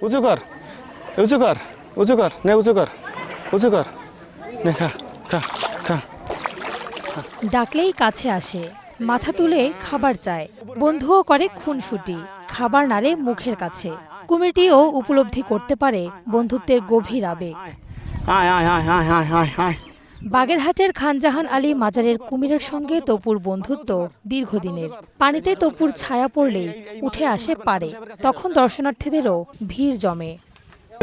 উঁচু কর, উঁচু কর, উঁচু কর, নে উঁচু কর, উঁচু কর, নে খা খা খা। ডাকলেই কাছে আসে, মাথা তুলে খাবার চায়, বন্ধুও করে খুনসুটি, খাবার নাড়ে মুখের কাছে। কুমিরটিও উপলব্ধি করতে পারে বন্ধুত্বের গভীর আবেগ। আয় আয় আয় আয় আয় আয় আয়। বাগেরহাটের খানজাহান আলী মাজারের কুমিরের সঙ্গে তপুর বন্ধুত্ব দীর্ঘদিনের। পানিতে তপুর ছায়া পড়লেই উঠে আসে পারে, তখন দর্শনার্থীদেরও ভিড় জমে।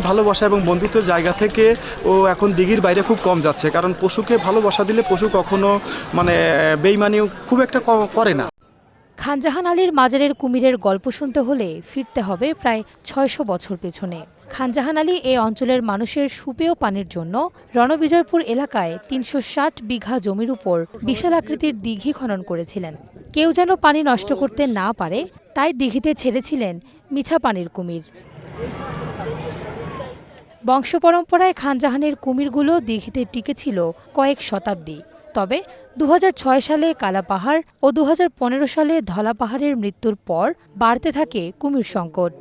ভালোবাসা এবং বন্ধুত্বের জায়গা থেকে ও এখন দিঘির বাইরে খুব কম যাচ্ছে, কারণ পশুকে ভালোবাসা দিলে পশু কখনো বেইমানি খুব একটা করে না। খানজাহান আলীর মাজারের কুমিরের গল্প শুনতে হলে ফিরতে হবে প্রায় ৬০০ বছর পেছনে। খানজাহান আলী এই অঞ্চলের মানুষের সুপেয় পানির জন্য রণবিজয়পুর এলাকায় ৩৬০ বিঘা জমির উপর বিশাল আকৃতির দিঘি খনন করেছিলেন। কেউ যেন পানি নষ্ট করতে না পারে, তাই দিঘিতে ছেড়েছিলেন মিঠা পানির কুমির। বংশপরম্পরায় খানজাহানের কুমিরগুলো দিঘিতে টিকেছিল কয়েক শতাব্দী। তবে ২০০৬ সালে কালাপাহাড় ও ২০১৫ সালে ধলাপাহাড়ের মৃত্যুর পর বাড়তে থাকে কুমির সংকট।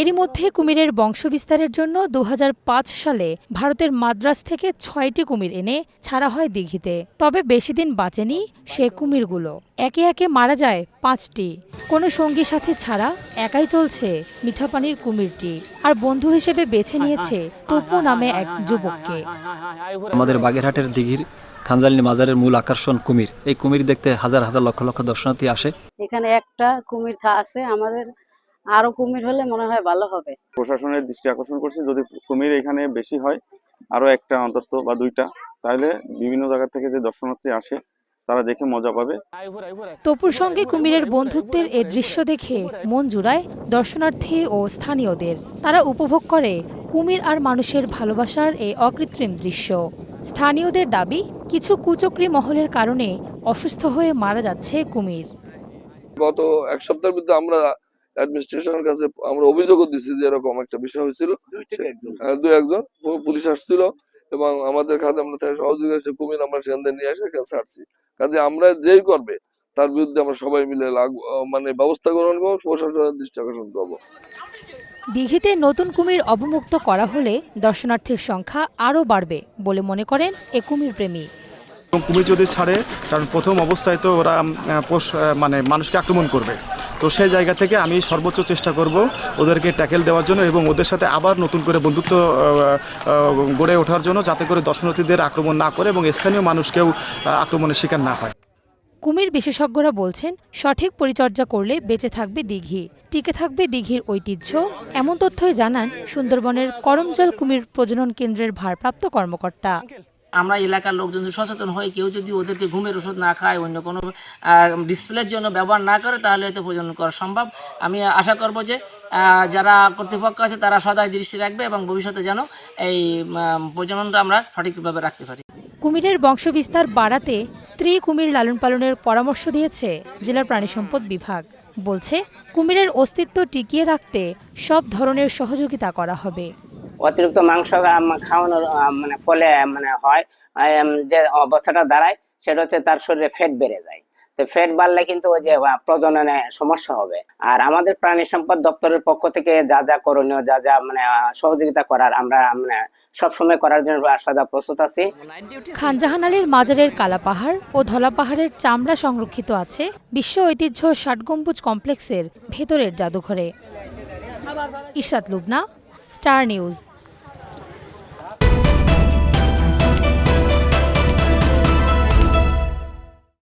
এরই মধ্যে কুমিরের বংশবিস্তারের জন্য ২০০৫ সালে ভারতের মাদ্রাজ থেকে ৬টি কুমির এনে ছাড়া হয় দিঘিতে। তবে বেশি দিন বাঁচেনি সে কুমিরগুলো, একে একে মারা যায় ৫টি। কোনো সঙ্গী সাথী ছাড়া একাই চলছে মিঠাপানির কুমিরটি, আর বন্ধু হিসেবে বেছে নিয়েছে তপু নামে এক যুবককে। আমাদের বাগেরহাটের দিঘির খানজাহান মাজারের মূল আকর্ষণ কুমির। এই কুমির দেখতে হাজার হাজার লক্ষ লক্ষ দর্শনার্থী আসে। এখানে একটা কুমির আছে, আমাদের আরো কুমির হলে মনে হয় ভালো হবে। প্রশাসনের দৃষ্টি আকর্ষণ করছে, যদি কুমির এখানে বেশি হয়, আরো একটা অন্তত বা দুইটা, তাহলে বিভিন্ন জায়গা থেকে যে দর্শনার্থী আসে তারা দেখে মজা পাবে। তপুর সঙ্গে কুমিরের বন্ধুত্বের এই দৃশ্য দেখে মন জুড়ায় দর্শনার্থী ও স্থানীয়দের। তারা উপভোগ করে কুমির আর মানুষের ভালোবাসার এই অকৃত্রিম দৃশ্য। স্থানীয়দের দাবি, কিছু কুচক্রী মহলের কারণে অসুস্থ হয়ে মারা যাচ্ছে কুমির। গত এক সপ্তাহের মধ্যে আমরা অ্যাডমিনিস্ট্রেশনের কাছে আমরা অভিযোগও দিচ্ছি যে এরকম একটা বিষয় হয়েছিল। দু একজন পুলিশ আসছিল এবং আমাদের খাতে আমরা সহযোগিতা কুমির আমরা সেখান থেকে নিয়ে এসে এখানে ছাড়ছি। কাজে আমরা যেই করবে তার বিরুদ্ধে আমরা সবাই মিলে ব্যবস্থা গ্রহণ করবো, প্রশাসনের দৃষ্টি আকর্ষণ করবো। দিঘিতে নতুন কুমির অবমুক্ত করা হলে দর্শনার্থীর সংখ্যা আরও বাড়বে বলে মনে করেন এ কুমির প্রেমী। কুমির যদি ছাড়ে, কারণ প্রথম অবস্থায় তো ওরা মানুষকে আক্রমণ করবে, তো সেই জায়গা থেকে আমি সর্বোচ্চ চেষ্টা করব ওদেরকে ট্যাকেল দেওয়ার জন্য এবং ওদের সাথে আবার নতুন করে বন্ধুত্ব গড়ে ওঠার জন্য, যাতে করে দর্শনার্থীদের আক্রমণ না করে এবং স্থানীয় মানুষকেও আক্রমণের শিকার না হয়। কুমির বিশেষজ্ঞরা বলছেন, সঠিক পরিচর্যা করলে বেঁচে থাকবে দিঘি, টিকে থাকবে দিঘির ঐতিহ্য। এমন তথ্যই জানান সুন্দরবনের করমজল কুমির প্রজনন কেন্দ্রের ভারপ্রাপ্ত কর্মকর্তা। আমরা এলাকার লোকজন যদি সচেতন হই, কেউ যদি ওদেরকে ঘুমের ওষুধ না খায়, অন্য কোনো ডিসপ্লের জন্য ব্যবহার না করে, তাহলে হয়তো প্রজনন করা সম্ভব। আমি আশা করব যে যারা কর্তৃপক্ষ আছে তারা সদাই দৃষ্টি রাখবে এবং ভবিষ্যতে যেন এই প্রজননটা আমরা সঠিকভাবে রাখতে পারি। কুমিরের বংশবিস্তার বাড়াতে স্ত্রী কুমির লালন পালনের পরামর্শ দিয়েছে জেলা প্রাণী সম্পদ বিভাগ। বলছে, কুমিরের অস্তিত্ব টিকিয়ে রাখতে সব ধরনের সহযোগিতা করা হবে। অতিরিক্ত মাংস খাওয়ানোর ফলে হয় যে অবস্থাটা দাঁড়ায়, সেটা হচ্ছে তার শরীরে ফ্যাট বেড়ে যায়। তো ফ্যাট বাড়লে কিন্তু ওই যে প্রজননে সমস্যা হবে। আর আমাদের প্রাণী সম্পদ দপ্তরের পক্ষ থেকে যা যা করণীয়, যা যা সহযোগিতা করার, আমরা সবসময় করার জন্য সদা প্রস্তুত আছি। খানজাহান আলীর মাজারের কালাপাহাড় ও ধলাপাহাড়ের চামড়া সংরক্ষিত আছে বিশ্ব ঐতিহ্য ৬০ গম্বুজ কমপ্লেক্সের ভেতরের জাদুঘরে। Ishrat Lubna, star news.